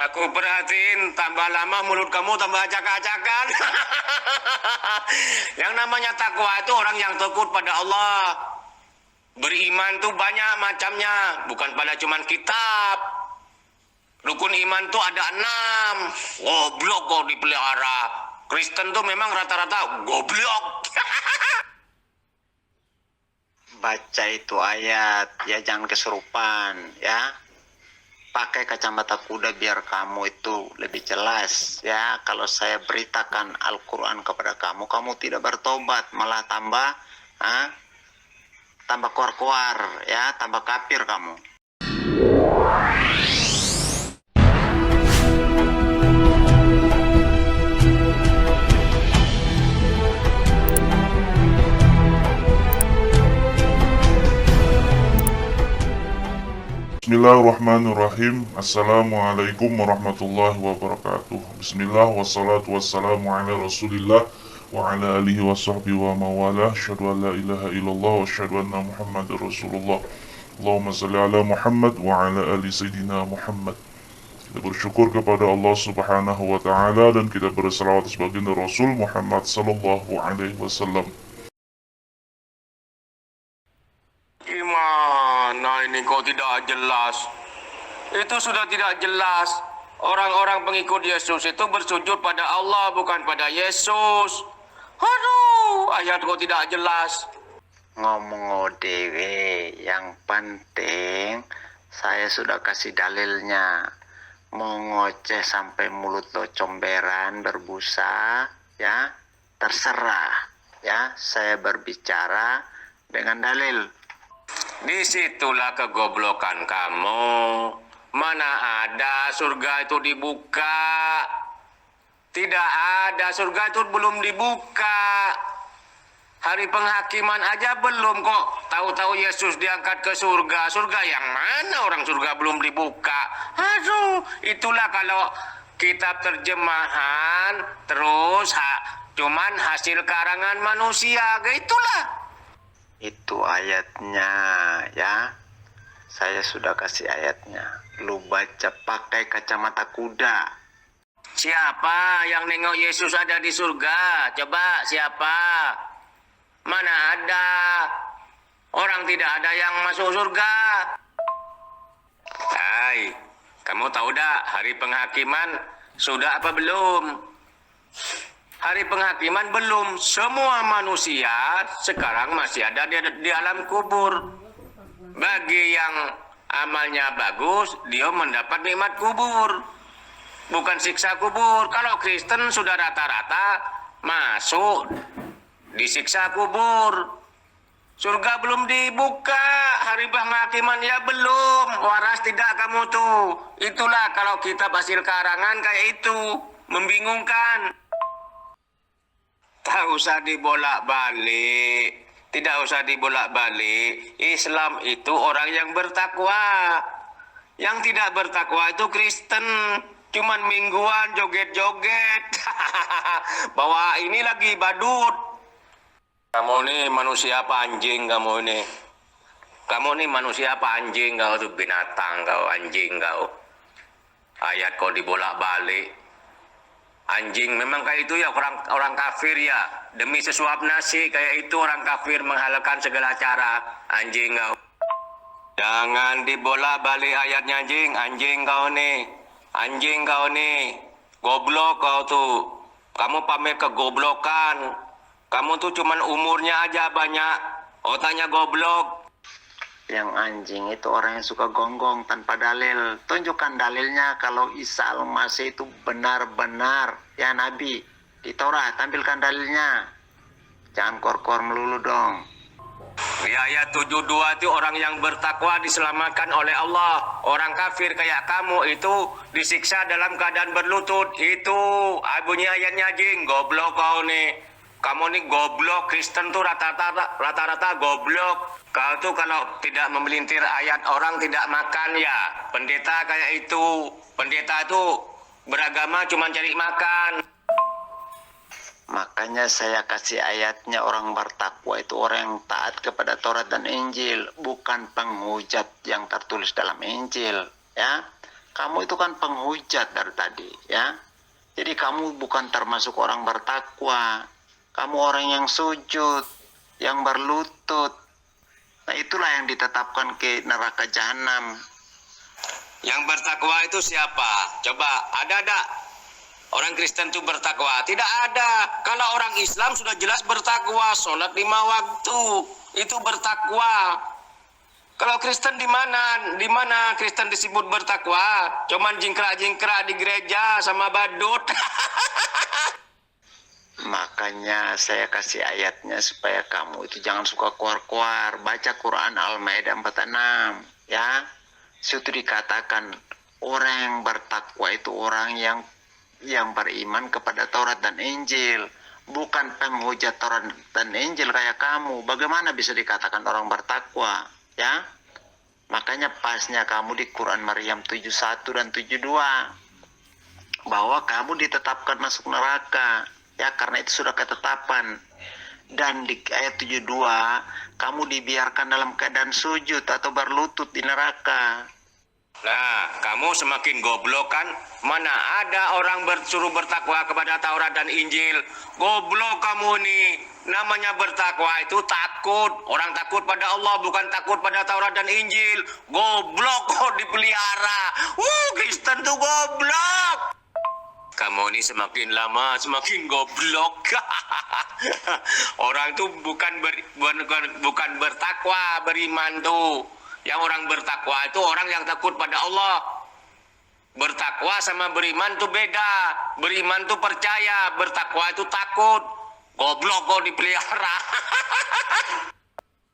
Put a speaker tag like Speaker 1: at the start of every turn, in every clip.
Speaker 1: Aku perhatiin tambah lama mulut kamu tambah acak-acakan. Yang namanya takwa itu orang yang takut pada Allah. Beriman tuh banyak macamnya, bukan pada cuman kitab. Rukun iman tuh ada 6. Goblok kok dipelihara. Kristen tuh memang rata-rata goblok.
Speaker 2: Baca itu ayat, ya jangan kesurupan, ya. Pakai kacamata kuda biar kamu itu lebih jelas, ya. Kalau saya beritakan Al-Quran kepada kamu, kamu tidak bertobat, malah tambah kuar-kuar, ya, tambah kafir kamu.
Speaker 3: Bismillahirrahmanirrahim. Assalamualaikum warahmatullahi wabarakatuh. Bismillah wassalatu wassalamu ala rasulillah wa ala alihi wa sahbihi wa mawalah. Asyhadu an la ilaha illallah wa asyhadu anna muhammadar rasulullah. Allahumma salli ala Muhammad wa ala ali sayyidina Muhammad. Kita bersyukur kepada Allah subhanahu wa ta'ala dan kita berselawat atas baginda Rasul Muhammad sallallahu alaihi wasallam.
Speaker 1: Gimana ini kok tidak jelas? Itu sudah tidak jelas. Orang-orang pengikut Yesus itu bersujud pada Allah, bukan pada Yesus. Aduh, ayat kok tidak jelas.
Speaker 2: Ngomong ODW, yang penting saya sudah kasih dalilnya. Mau ngoceh sampai mulut lo comberan, berbusa, ya, terserah. Ya, saya berbicara dengan dalil.
Speaker 1: Disitulah kegoblokan kamu. Mana ada surga itu dibuka? Tidak ada, surga itu belum dibuka. Hari penghakiman aja belum kok. Tahu-tahu Yesus diangkat ke surga. Surga yang mana, orang surga belum dibuka? Aduh, itulah kalau kitab terjemahan terus cuman hasil karangan manusia. Itulah.
Speaker 2: Itu ayatnya, ya. Saya sudah kasih ayatnya. Lu baca pakai kacamata kuda.
Speaker 1: Siapa yang nengok Yesus ada di surga? Coba siapa? Mana ada? Orang tidak ada yang masuk surga. Hai, kamu tahu dah hari penghakiman sudah apa belum? Hari penghakiman belum. Semua manusia sekarang masih ada di alam kubur. Bagi yang amalnya bagus, dia mendapat nikmat kubur, bukan siksa kubur. Kalau Kristen sudah rata-rata masuk disiksa kubur. Surga belum dibuka, hari penghakiman ya belum. Waras tidak kamu tuh. Itulah kalau kitab hasil karangan kayak itu, membingungkan. Tak usah dibolak-balik. Tidak usah dibolak-balik. Islam itu orang yang bertakwa. Yang tidak bertakwa itu Kristen. Cuman mingguan joget-joget. Bahwa ini lagi badut. Kamu nih manusia apa anjing kamu ini? Kamu nih manusia apa anjing? Kau tuh binatang kau, anjing kau. Ayat kau dibolak-balik. Anjing memang kayak itu ya, orang kafir ya. Demi sesuap nasi kayak itu orang kafir menghalalkan segala cara. Anjing kau. Jangan dibolak-balik ayatnya anjing. Anjing kau nih. Anjing kau nih. Goblok kau tuh. Kamu pamer kegoblokan. Kamu tuh cuman umurnya aja banyak. Otaknya goblok.
Speaker 2: Yang anjing itu orang yang suka gonggong tanpa dalil. Tunjukkan dalilnya kalau Isa Al-Masih itu benar-benar ya Nabi. Di Taurat tampilkan dalilnya. Jangan kor-kor melulu dong.
Speaker 1: Di ayat 72 itu orang yang bertakwa diselamatkan oleh Allah. Orang kafir kayak kamu itu disiksa dalam keadaan berlutut. Itu bunyi ayatnya anjing. Goblok kau nih. Kamu nih goblok. Kristen tuh rata-rata goblok. Kau tuh kalau tidak memelintir ayat orang tidak makan ya. Pendeta kayak itu. Pendeta itu beragama cuma cari makan.
Speaker 2: Makanya saya kasih ayatnya, orang bertakwa itu orang yang taat kepada Taurat dan Injil, bukan penghujat yang tertulis dalam Injil, ya. Kamu itu kan penghujat dari tadi, ya. Jadi kamu bukan termasuk orang bertakwa. Kamu orang yang sujud, yang berlutut. Nah, itulah yang ditetapkan ke neraka jahanam.
Speaker 1: Yang bertakwa itu siapa? Coba, ada orang Kristen itu bertakwa? Tidak ada. Kalau orang Islam sudah jelas bertakwa, sholat 5 waktu, itu bertakwa. Kalau Kristen di mana? Di mana Kristen disebut bertakwa? Cuman jingkrak-jingkrak di gereja sama badut.
Speaker 2: Makanya saya kasih ayatnya supaya kamu itu jangan suka keluar-keluar. Baca Quran Al-Maidah 46, ya. Situ dikatakan orang yang bertakwa itu orang yang beriman kepada Taurat dan Injil, bukan penghujat Taurat dan Injil kayak kamu. Bagaimana bisa dikatakan orang bertakwa, ya? Makanya pasnya kamu di Quran Maryam 71 dan 72 bahwa kamu ditetapkan masuk neraka, ya, karena itu sudah ketetapan. Dan di ayat 72 kamu dibiarkan dalam keadaan sujud atau berlutut di neraka.
Speaker 1: Nah, kamu semakin goblok kan? Mana ada orang suruh bertakwa kepada Taurat dan Injil? Goblok kamu nih. Namanya bertakwa itu takut. Orang takut pada Allah, bukan takut pada Taurat dan Injil. Goblok kok dipelihara. Kristen tuh goblok. Kamu ini semakin lama semakin goblok. Orang itu bukan bertakwa, beriman tuh. Yang orang bertakwa itu orang yang takut pada Allah. Bertakwa sama beriman tuh beda. Beriman tuh percaya, bertakwa itu takut. Goblok kok dipelihara.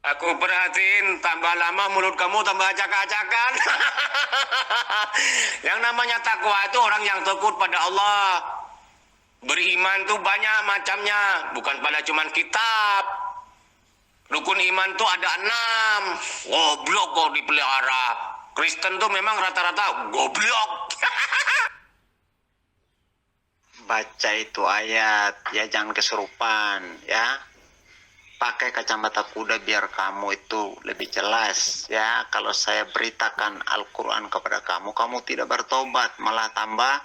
Speaker 1: Aku perhatiin, tambah lama mulut kamu tambah acak-acakan. Yang namanya takwa itu orang yang takut pada Allah. Beriman tuh banyak macamnya, bukan pada cuman kitab. Rukun iman tuh ada 6. Goblok kok dipelihara. Kristen tuh memang rata-rata goblok.
Speaker 2: Baca itu ayat, ya, jangan kesurupan, ya. Pakai kacamata kuda biar kamu itu lebih jelas, ya. Kalau saya beritakan Al-Quran kepada kamu, kamu tidak bertobat, malah tambah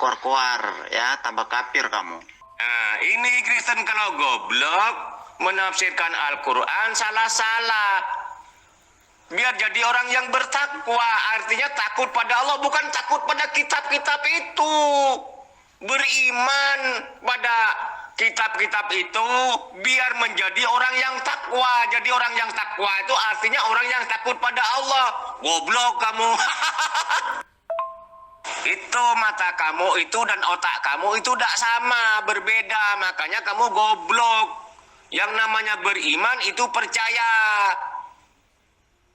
Speaker 2: keluar-keluar, ya, tambah kafir kamu.
Speaker 1: Nah, ini Kristen kalau goblok menafsirkan Al-Quran salah-salah. Biar jadi orang yang bertakwa, artinya takut pada Allah, bukan takut pada kitab-kitab itu. Beriman pada kitab-kitab itu biar menjadi orang yang takwa. Jadi orang yang takwa itu artinya orang yang takut pada Allah. Goblok kamu. Itu mata kamu itu dan otak kamu itu tidak sama, berbeda. Makanya kamu goblok. Yang namanya beriman itu percaya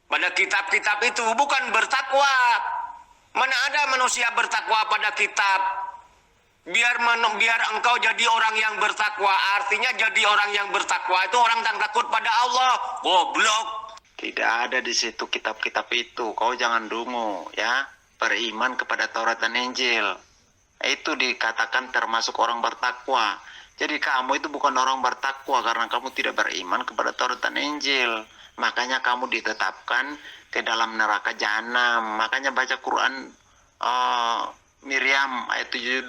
Speaker 1: pada kitab-kitab itu, bukan bertakwa. Mana ada manusia bertakwa pada kitab? Biar engkau jadi orang yang bertakwa, artinya jadi orang yang bertakwa itu orang yang takut pada Allah. Goblok.
Speaker 2: Tidak ada di situ kitab-kitab itu. Kau jangan dungu, ya. Beriman kepada Taurat dan Injil. Itu dikatakan termasuk orang bertakwa. Jadi kamu itu bukan orang bertakwa karena kamu tidak beriman kepada Taurat dan Injil. Makanya kamu ditetapkan ke dalam neraka jahanam. Makanya baca Quran Miriam ayat 72,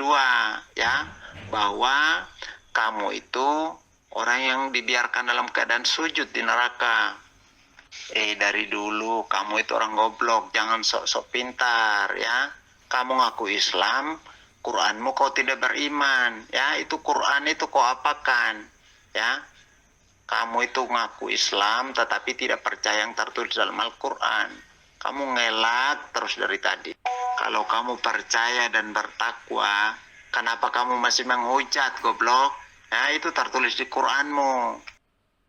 Speaker 2: ya, bahwa kamu itu orang yang dibiarkan dalam keadaan sujud di neraka. Dari dulu kamu itu orang goblok, jangan sok-sok pintar, ya. Kamu ngaku Islam, Quranmu kau tidak beriman, ya. Itu Quran itu kau apakan, ya. Kamu itu ngaku Islam tetapi tidak percaya yang tertulis dalam Al-Quran. Kamu ngelak terus dari tadi. Kalau kamu percaya dan bertakwa, kenapa kamu masih menghujat, goblok? Ya, itu tertulis di Quranmu.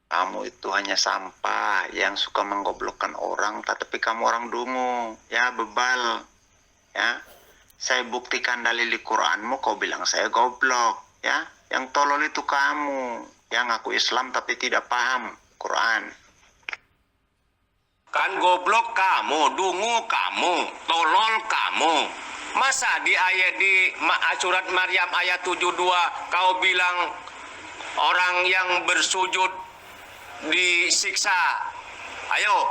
Speaker 2: Kamu itu hanya sampah yang suka menggoblokkan orang, tetapi kamu orang dungu, ya, bebal. Ya, saya buktikan dalil di Quranmu, kau bilang saya goblok, ya. Yang tolol itu kamu, yang ngaku Islam tapi tidak paham Quran.
Speaker 1: Kan goblok kamu, dungu kamu, tolol kamu. Masa di surat Maryam ayat 72 kau bilang orang yang bersujud disiksa? Ayo,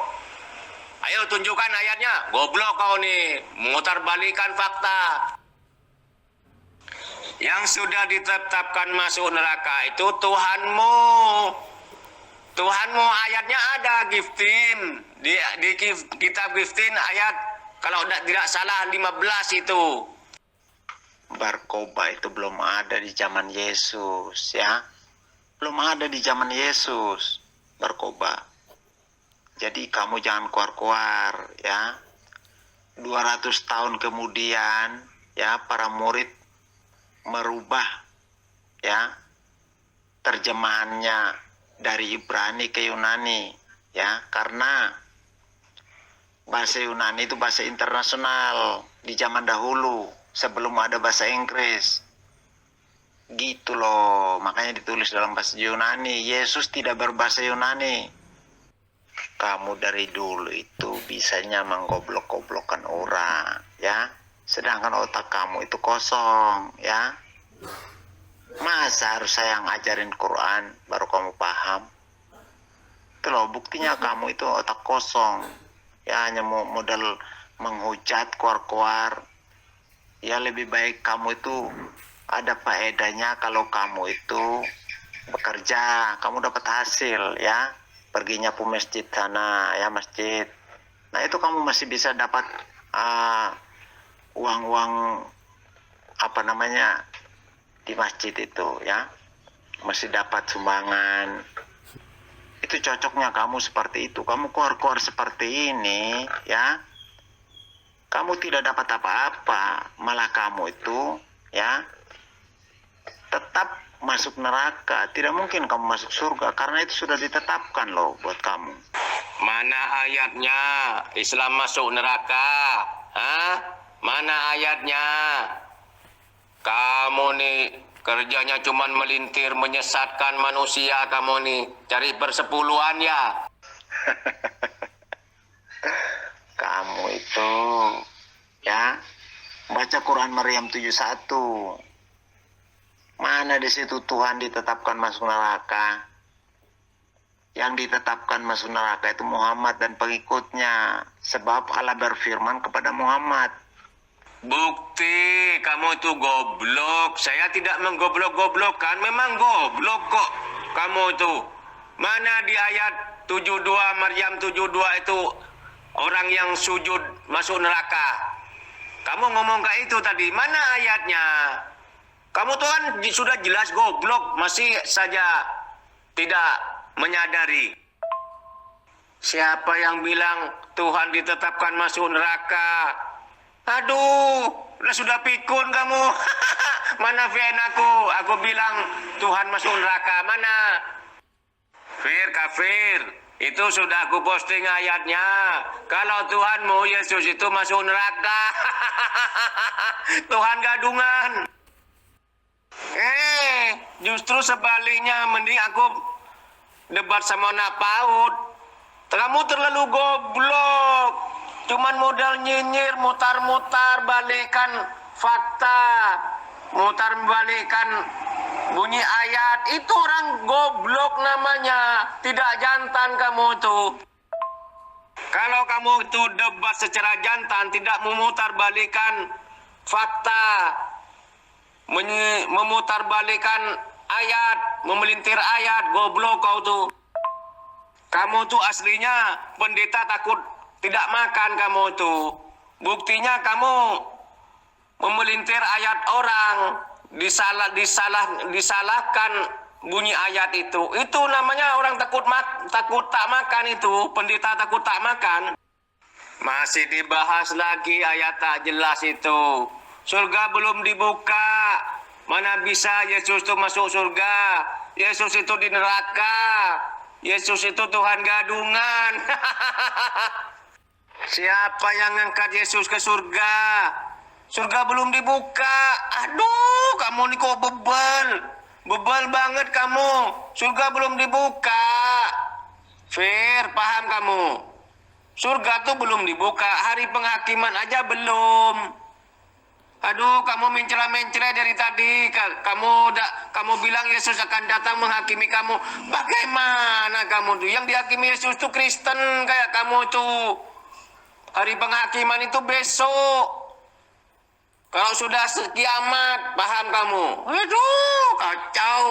Speaker 1: Ayo tunjukkan ayatnya. Goblok kau nih, memutarbalikkan fakta. Yang sudah ditetapkan masuk neraka itu Tuhanmu. Tuhanmu ayatnya ada, Giftin. Di kitab Giftin ayat kalau tidak salah 15 itu.
Speaker 2: Narkoba itu belum ada di zaman Yesus, ya. Belum ada di zaman Yesus, narkoba. Jadi kamu jangan keluar-keluar, ya. 200 tahun kemudian, ya, para murid merubah, ya, terjemahannya dari Ibrani ke Yunani, ya, karena bahasa Yunani itu bahasa internasional di zaman dahulu sebelum ada bahasa Inggris. Gitu loh, makanya ditulis dalam bahasa Yunani. Yesus tidak berbahasa Yunani. Kamu dari dulu itu bisanya menggoblok-goblokkan orang, ya. Sedangkan otak kamu itu kosong, ya. Masa harus saya ngajarin Quran baru kamu paham? Itu loh, buktinya kamu itu otak kosong. Ya, hanya modal menghujat keluar-keluar. Ya, lebih baik kamu itu ada faedahnya kalau kamu itu bekerja, kamu dapat hasil, ya. Perginya ke masjid sana, ya, masjid. Nah, itu kamu masih bisa dapat uang-uang apa namanya di masjid itu, ya, masih dapat sumbangan. Itu cocoknya kamu seperti itu. Kamu keluar-keluar seperti ini, ya, kamu tidak dapat apa-apa, malah kamu itu, ya, tetap masuk neraka. Tidak mungkin kamu masuk surga karena itu sudah ditetapkan loh buat kamu.
Speaker 1: Mana ayatnya Islam masuk neraka? Hah? Mana ayatnya? Kamu nih kerjanya cuman melintir, menyesatkan manusia kamu nih. Cari persepuluhan ya.
Speaker 2: Kamu itu, ya, baca Quran Maryam 71. Mana di situ Tuhan ditetapkan masuk neraka? Yang ditetapkan masuk neraka itu Muhammad dan pengikutnya. Sebab Allah berfirman kepada Muhammad.
Speaker 1: Bukti kamu itu goblok. Saya tidak menggoblok-goblokkan. Memang goblok kok kamu itu. Mana di ayat 72, Maryam 72 itu orang yang sujud masuk neraka. Kamu ngomong kayak itu tadi. Mana ayatnya? Kamu tuh kan sudah jelas goblok, masih saja tidak menyadari. Siapa yang bilang Tuhan ditetapkan masuk neraka? Aduh, sudah pikun kamu. Mana VN aku? Aku bilang Tuhan masuk neraka. Mana? Fir, kafir. Itu sudah aku posting ayatnya. Kalau Tuhanmu Yesus itu masuk neraka. Tuhan gadungan. Justru sebaliknya, mending aku debat sama anak PAUD. Kamu terlalu goblok. Cuman modal nyinyir, mutar-mutar, balikan fakta, mutar balikan bunyi ayat. Itu orang goblok namanya. Tidak jantan kamu tuh. Kalau kamu itu debat secara jantan, tidak memutar balikan fakta, memutarbalikan ayat, memelintir ayat, goblok kau tuh. Kamu tuh aslinya pendeta takut tidak makan kamu tuh. Buktinya kamu memelintir ayat orang, disalahkan bunyi ayat itu. Itu namanya orang takut tak makan itu, pendeta takut tak makan. Masih dibahas lagi ayat tak jelas itu. Surga belum dibuka. Mana bisa Yesus itu masuk surga? Yesus itu di neraka. Yesus itu Tuhan gadungan. Siapa yang ngangkat Yesus ke surga? Surga belum dibuka. Aduh, kamu nih kok bebel. Bebel banget kamu. Surga belum dibuka. Fir, paham kamu? Surga tuh belum dibuka. Hari penghakiman aja belum. Aduh, kamu mencela-mencela dari tadi. Kamu bilang Yesus akan datang menghakimi kamu. Bagaimana kamu tuh? Yang dihakimi Yesus tuh Kristen kayak kamu tuh. Hari penghakiman itu besok. Kalau sudah kiamat, paham kamu? Aduh, kacau.